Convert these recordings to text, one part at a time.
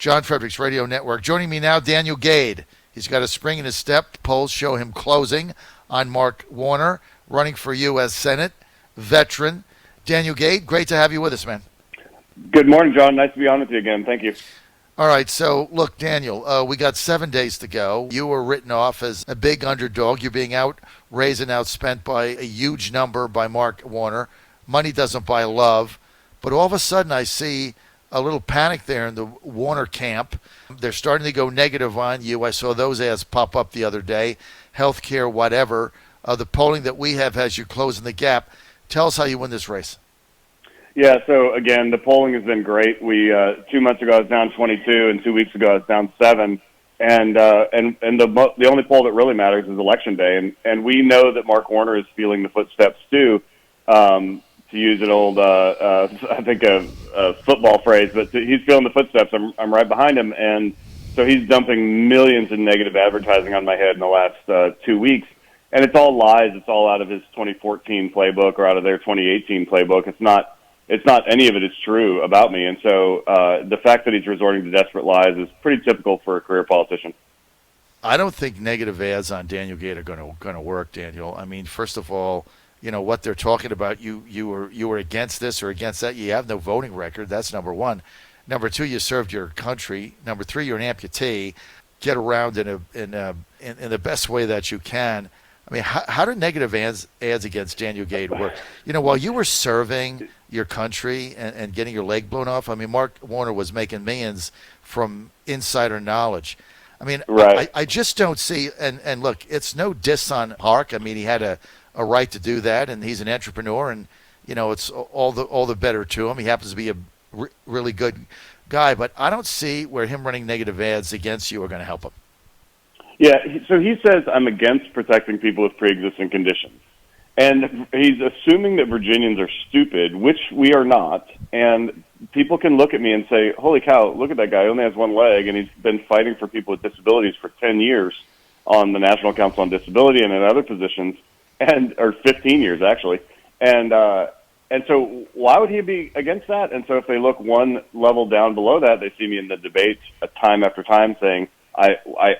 John Fredericks Radio Network. Joining me now, Daniel Gade. He's got a spring in his step. Polls show him closing on Mark Warner, running for U.S. Senate, veteran. Daniel Gade, great to have you with us, man. Good morning, John. Nice to be on with you again. Thank you. All right, so look, Daniel, we got 7 days to go. You were written off as a big underdog. You're being outraised and outspent by a huge number by Mark Warner. Money doesn't buy love. But all of a sudden I see a little panic there in the Warner camp. They're starting to go negative on you. I saw those ads pop up the other day. Healthcare, whatever. The polling that we have has you closing the gap. Tell us how you win this race. Yeah, so again, the polling has been great. We 2 months ago I was down 22, and 2 weeks ago I was down 7. And the only poll that really matters is Election Day, and we know that Mark Warner is feeling the footsteps too. To use an old, I think a football phrase, but he's feeling the footsteps. I'm right behind him, and so he's dumping millions in negative advertising on my head in the last 2 weeks. And it's all lies. It's all out of his 2014 playbook or out of their 2018 playbook. It's not any of it is true about me. And so the fact that he's resorting to desperate lies is pretty typical for a career politician. I don't think negative ads on Daniel Gade are going to work, Daniel. I mean, first of all, you know what they're talking about. You were against this or against that. You have no voting record. That's number one. Number two, you served your country. Number three, you're an amputee. Get around in the best way that you can. I mean, how do negative ads against Daniel Gade work? You know, while you were serving your country and getting your leg blown off, I mean, Mark Warner was making millions from insider knowledge. I mean, right. I just don't see, and look, it's no diss on Mark. I mean, he had a right to do that, and he's an entrepreneur, and, you know, it's all the better to him. He happens to be a really good guy, but I don't see where him running negative ads against you are going to help him. Yeah, so he says, I'm against protecting people with pre-existing conditions. And he's assuming that Virginians are stupid, which we are not. And people can look at me and say, holy cow, look at that guy. He only has one leg, and he's been fighting for people with disabilities for 10 years on the National Council on Disability and in other positions, or 15 years, actually. And so why would he be against that? And so if they look one level down below that, they see me in the debate time after time saying,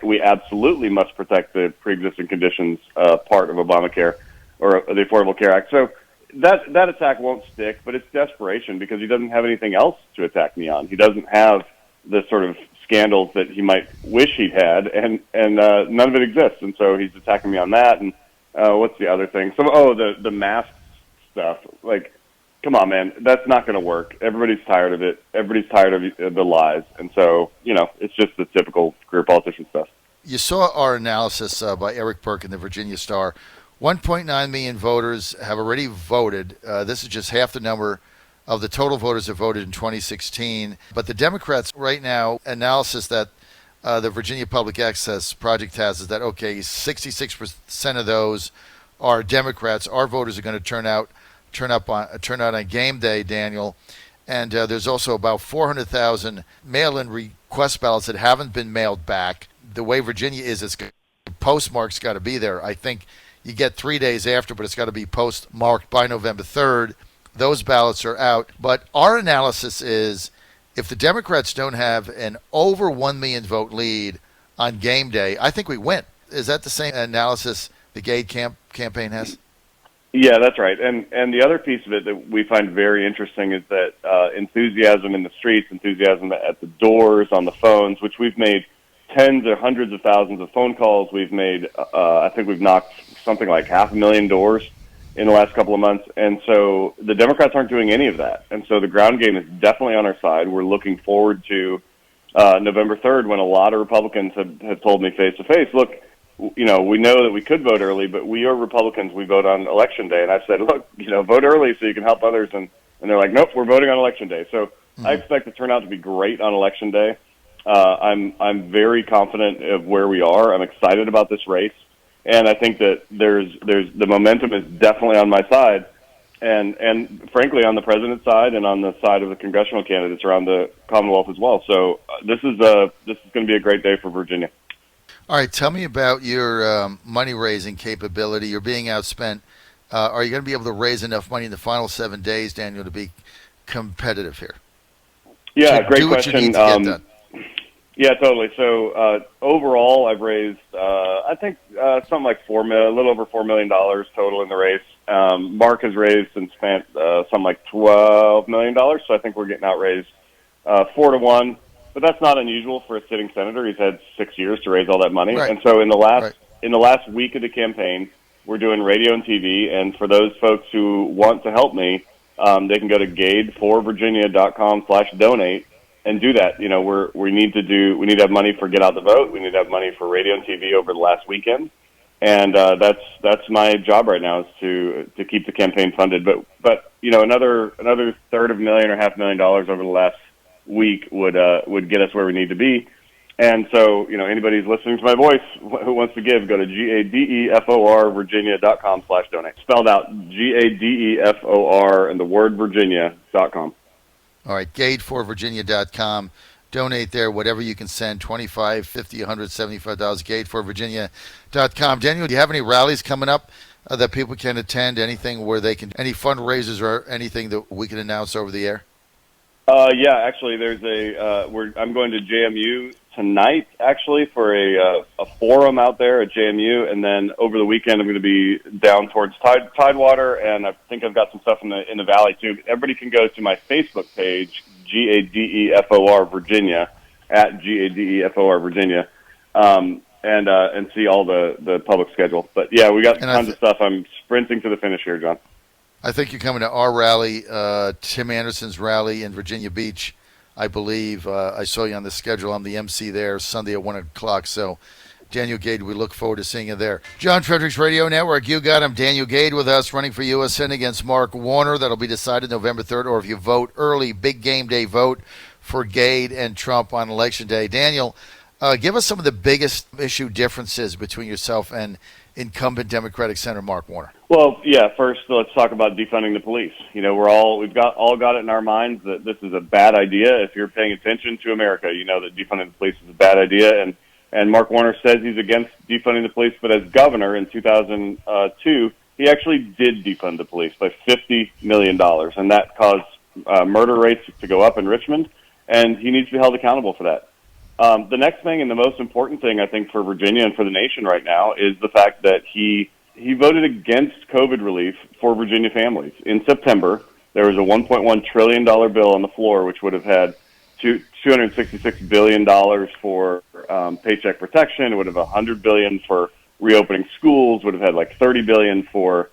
we absolutely must protect the pre-existing conditions part of Obamacare or the Affordable Care Act. So that attack won't stick, but it's desperation because he doesn't have anything else to attack me on. He doesn't have the sort of scandals that he might wish he'd had, and none of it exists. And so he's attacking me on that. And what's the other thing? The mask stuff. Like, come on, man, that's not going to work. Everybody's tired of it. Everybody's tired of the lies. And so, you know, it's just the typical career politician stuff. You saw our analysis by Eric Burke in the Virginia Star. 1.9 million voters have already voted. This is just half the number of the total voters that voted in 2016. But the Democrats right now, analysis that the Virginia Public Access Project has is that, okay, 66% of those are Democrats. Our voters are going to turn out on game day, Daniel. And there's also about 400,000 mail-in request ballots that haven't been mailed back. The way Virginia is, the postmark's got to be there. I think you get 3 days after, but it's got to be postmarked by November 3rd. Those ballots are out. But our analysis is if the Democrats don't have an over 1 million vote lead on game day, I think we win. Is that the same analysis the Gade campaign has? Yeah, that's right. And the other piece of it that we find very interesting is that enthusiasm in the streets, enthusiasm at the doors, on the phones, which we've made tens or hundreds of thousands of phone calls. We've made, I think we've knocked something like 500,000 doors in the last couple of months. And so the Democrats aren't doing any of that. And so the ground game is definitely on our side. We're looking forward to November 3rd when a lot of Republicans have told me face-to-face, look, you know, we know that we could vote early, but we are Republicans. We vote on Election Day. And I've said, look, you know, vote early so you can help others. And they're like, nope, we're voting on Election Day. So I expect the turnout to be great on Election Day. I'm very confident of where we are. I'm excited about this race. And I think that there's the momentum is definitely on my side. And frankly, on the president's side and on the side of the congressional candidates around the Commonwealth as well. So this is going to be a great day for Virginia. All right, tell me about your money-raising capability. You're being outspent. Are you going to be able to raise enough money in the final 7 days, Daniel, to be competitive here? Yeah, to great do question. What you need to get done. Yeah, totally. So overall, I've raised, I think, something like a little over $4 million total in the race. Mark has raised and spent something like $12 million. So I think we're getting outraised 4-1. But that's not unusual for a sitting senator. He's had 6 years to raise all that money. Right. And so in the Right. last week of the campaign, we're doing radio and TV. And for those folks who want to help me, they can go to gadeforvirginia.com/donate. And do that. You know, we need to have money for Get Out the Vote. We need to have money for radio and TV over the last weekend, and that's my job right now is to keep the campaign funded. But you know, another third of a million or $500,000 over the last week would get us where we need to be. And so, you know, anybody who's listening to my voice who wants to give, go to gadeforvirginia.com/donate. Spelled out GADEFOR and the word Virginia.com. All right, gadeforvirginia.com. Donate there, whatever you can send, $25, $50, $100, $75, gadeforvirginia.com. Daniel, do you have any rallies coming up that people can attend, anything where they can, any fundraisers or anything that we can announce over the air? Yeah, actually, there's I'm going to JMU tonight, actually, for a forum out there at JMU, and then over the weekend I'm going to be down towards Tidewater, and I think I've got some stuff in the valley too. Everybody can go to my Facebook page, GADEFOR Virginia, at GADEFOR Virginia, and see all the public schedule. But yeah, we got tons of stuff. I'm sprinting to the finish here, John. I think you're coming to our rally, Tim Anderson's rally in Virginia Beach, I believe. I saw you on the schedule. I'm the MC there Sunday at 1 o'clock. So, Daniel Gade, we look forward to seeing you there. John Fredericks Radio Network, you got him. Daniel Gade with us, running for U.S. Senate against Mark Warner. That'll be decided November 3rd. Or if you vote early, big game day vote for Gade and Trump on Election Day. Daniel, give us some of the biggest issue differences between yourself and incumbent Democratic Senator Mark Warner. Well, yeah, first let's talk about defunding the police. You know, we've got it in our minds that this is a bad idea. If you're paying attention to America, you know that defunding the police is a bad idea. And Mark Warner says he's against defunding the police, but as governor in 2002, he actually did defund the police by $50 million, and that caused murder rates to go up in Richmond, and he needs to be held accountable for that. The next thing and the most important thing, I think, for Virginia and for the nation right now is the fact that he voted against COVID relief for Virginia families. In September, there was a $1.1 trillion bill on the floor, which would have had $266 billion for paycheck protection. It would have $100 billion for reopening schools. Would have had like $30 billion for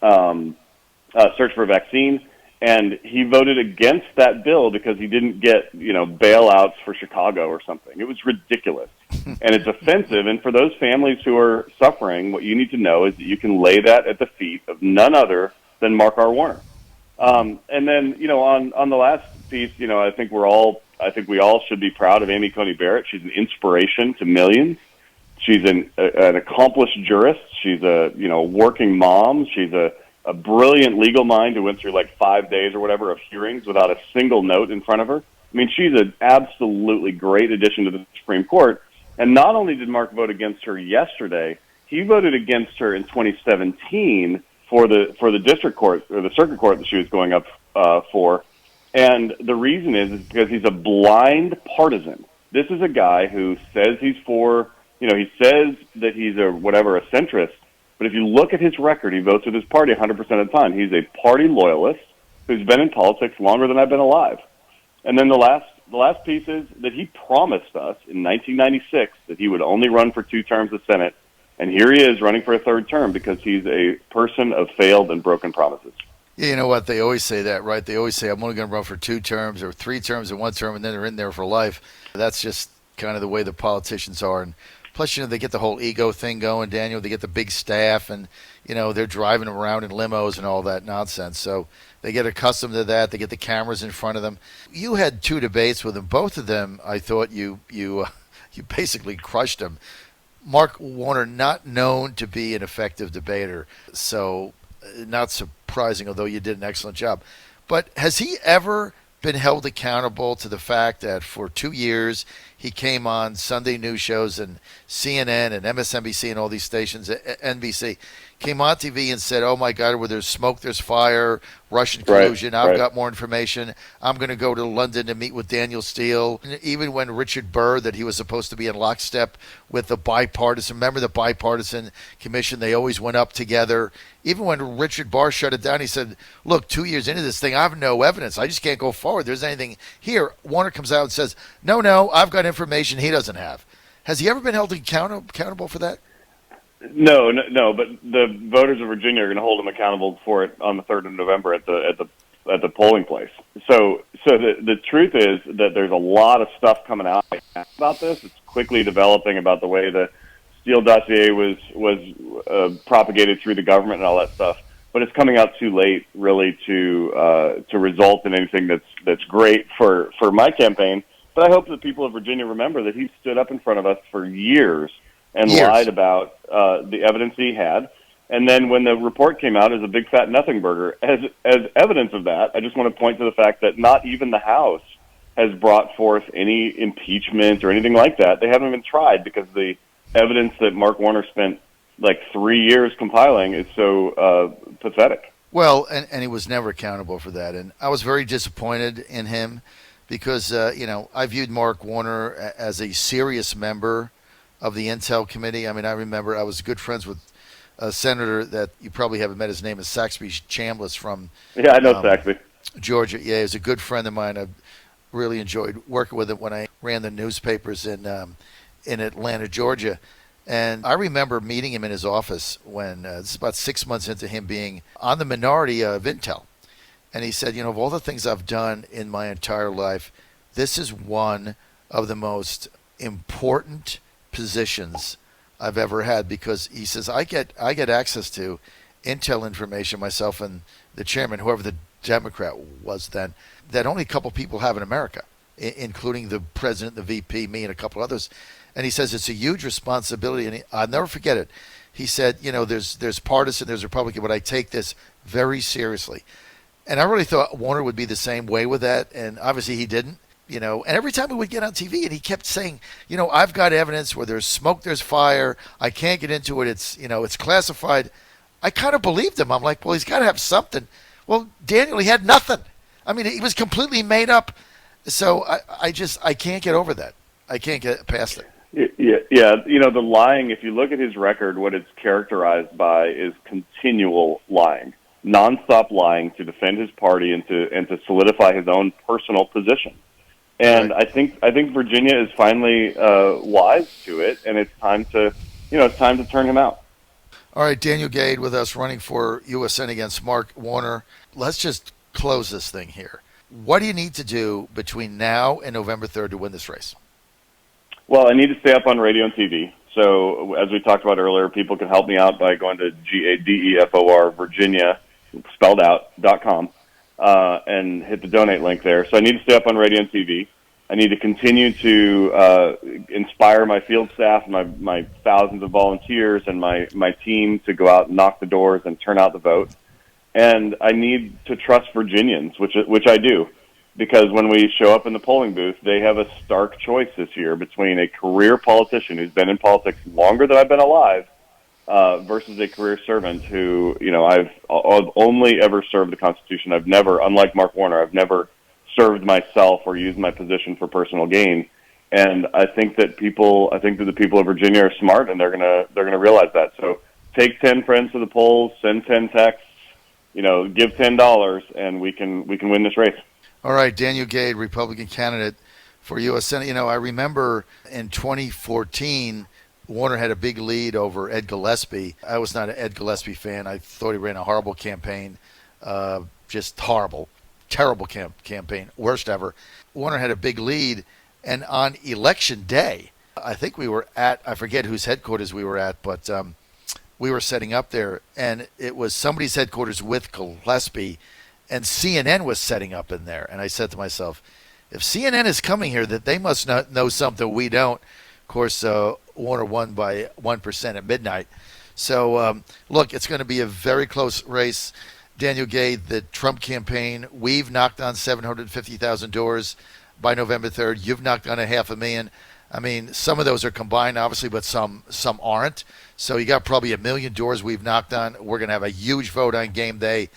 search for a vaccine. And he voted against that bill because he didn't get, you know, bailouts for Chicago or something. It was ridiculous. And it's offensive. And for those families who are suffering, what you need to know is that you can lay that at the feet of none other than Mark R. Warner. And then, you know, on the last piece, you know, I think we all should be proud of Amy Coney Barrett. She's an inspiration to millions. She's an accomplished jurist. She's a, you know, working mom. She's a brilliant legal mind who went through like 5 days or whatever of hearings without a single note in front of her. I mean, she's an absolutely great addition to the Supreme Court. And not only did Mark vote against her yesterday, he voted against her in 2017 for the district court or the circuit court that she was going up for. And the reason is because he's a blind partisan. This is a guy who says he's for, you know, he says that he's a centrist. But if you look at his record, he votes with his party 100% of the time. He's a party loyalist who's been in politics longer than I've been alive. And then the last piece is that he promised us in 1996 that he would only run for 2 terms of Senate. And here he is running for a 3rd term because he's a person of failed and broken promises. Yeah, you know what? They always say that, right? They always say, I'm only going to run for 2 terms or 3 terms and 1 term, and then they're in there for life. That's just kind of the way the politicians are. And plus, you know, they get the whole ego thing going, Daniel. They get the big staff, and, you know, they're driving around in limos and all that nonsense. So they get accustomed to that. They get the cameras in front of them. You had 2 debates with them. Both of them, I thought you basically crushed them. Mark Warner, not known to be an effective debater, so not surprising, although you did an excellent job. But has he ever been held accountable to the fact that for 2 years he came on Sunday news shows and CNN and MSNBC and all these stations, NBC, came on TV and said, oh my God, where there's smoke, there's fire. Russian collusion. I've got more information. I'm going to go to London to meet with Daniel Steele. And even when Richard Burr, that he was supposed to be in lockstep with the bipartisan, remember the bipartisan commission, they always went up together. Even when Richard Burr shut it down, he said, look, 2 years into this thing, I have no evidence. I just can't go forward. There's anything here. Warner comes out and says, no, I've got information he doesn't have. Has he ever been held accountable for that? No, but the voters of Virginia are going to hold him accountable for it on the 3rd of November at the polling place. So the truth is that there's a lot of stuff coming out about this. It's quickly developing about the way the Steele dossier was propagated through the government and all that stuff. But it's coming out too late, really, to result in anything that's great for my campaign. But I hope that people of Virginia remember that he stood up in front of us for years and lied about the evidence he had. And then when the report came out as a big fat nothing burger, as evidence of that, I just want to point to the fact that not even the House has brought forth any impeachment or anything like that. They haven't even tried because the evidence that Mark Warner spent like 3 years compiling is so pathetic. Well, and he was never accountable for that. And I was very disappointed in him because, I viewed Mark Warner as a serious member of the Intel Committee. I mean, I remember I was good friends with a senator that you probably haven't met. His name is Saxby Chambliss from I know Saxby. Georgia. Yeah, he's a good friend of mine. I really enjoyed working with him when I ran the newspapers in Atlanta, Georgia. And I remember meeting him in his office when this is about 6 months into him being on the minority of Intel. And he said, of all the things I've done in my entire life, this is one of the most important positions I've ever had, because he says I get access to Intel information myself and the chairman, whoever the Democrat was then, that only a couple people have in America, including the president, the VP, me, and a couple others. And he says it's a huge responsibility, and I'll never forget it. He said, there's partisan, there's Republican, but I take this very seriously. And I really thought Warner would be the same way with that, and obviously he didn't. And every time we would get on TV, and he kept saying, I've got evidence where there's smoke, there's fire. I can't get into it. It's classified. I kind of believed him. I'm like, well, he's got to have something. Well, Daniel, he had nothing. I mean, he was completely made up. So I can't get over that. I can't get past it. Yeah. The lying, if you look at his record, what it's characterized by is continual lying, nonstop lying to defend his party and to solidify his own personal position. And right. I think Virginia is finally wise to it, and it's time to turn him out. All right, Daniel Gade with us, running for U.S. Senate against Mark Warner. Let's just close this thing here. What do you need to do between now and November 3rd to win this race? Well, I need to stay up on radio and TV. So as we talked about earlier, people can help me out by going to GADEFOR Virginia, spelled out, .com. And hit the donate link there. So I need to stay up on radio and TV. I need to continue to inspire my field staff, my thousands of volunteers, and my team to go out and knock the doors and turn out the vote. And I need to trust Virginians, which I do, because when we show up in the polling booth, they have a stark choice this year between a career politician who's been in politics longer than I've been alive versus a career servant who, I've only ever served the Constitution. I've never, unlike Mark Warner, I've never served myself or used my position for personal gain. And I think that the people of Virginia are smart, and they're gonna realize that. So take 10 friends to the polls, send 10 texts, give $10, and we can win this race. All right, Daniel Gade, Republican candidate for U.S. Senate. I remember in 2014. Warner had a big lead over Ed Gillespie. I was not an Ed Gillespie fan. I thought he ran a horrible campaign, just horrible, terrible campaign, worst ever. Warner had a big lead, and on election day, I think we were at, I forget whose headquarters we were at, but we were setting up there, and it was somebody's headquarters with Gillespie, and CNN was setting up in there. And I said to myself, if CNN is coming here, that they must not know something we don't. Of course, Warner won by 1% at midnight. So, look, it's going to be a very close race. Daniel Gade, the Trump campaign, we've knocked on 750,000 doors by November 3rd. You've knocked on 500,000. I mean, some of those are combined, obviously, but some aren't. So you got probably 1 million doors we've knocked on. We're going to have a huge vote on game day.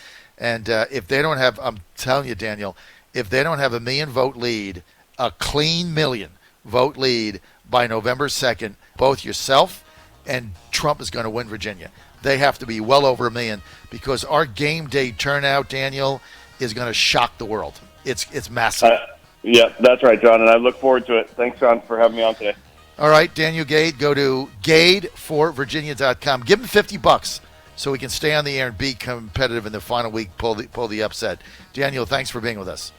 And if they don't have, I'm telling you, Daniel, if they don't have a 1 million vote lead, a clean 1 million vote lead by November 2nd, both yourself and Trump is going to win Virginia. They have to be well over 1 million because our game day turnout, Daniel, is going to shock the world. It's massive. Yeah, that's right, John, and I look forward to it. Thanks, John, for having me on today. All right, Daniel Gade, go to gadeforvirginia.com. Give him $50 so we can stay on the air and be competitive in the final week, pull the upset. Daniel, thanks for being with us.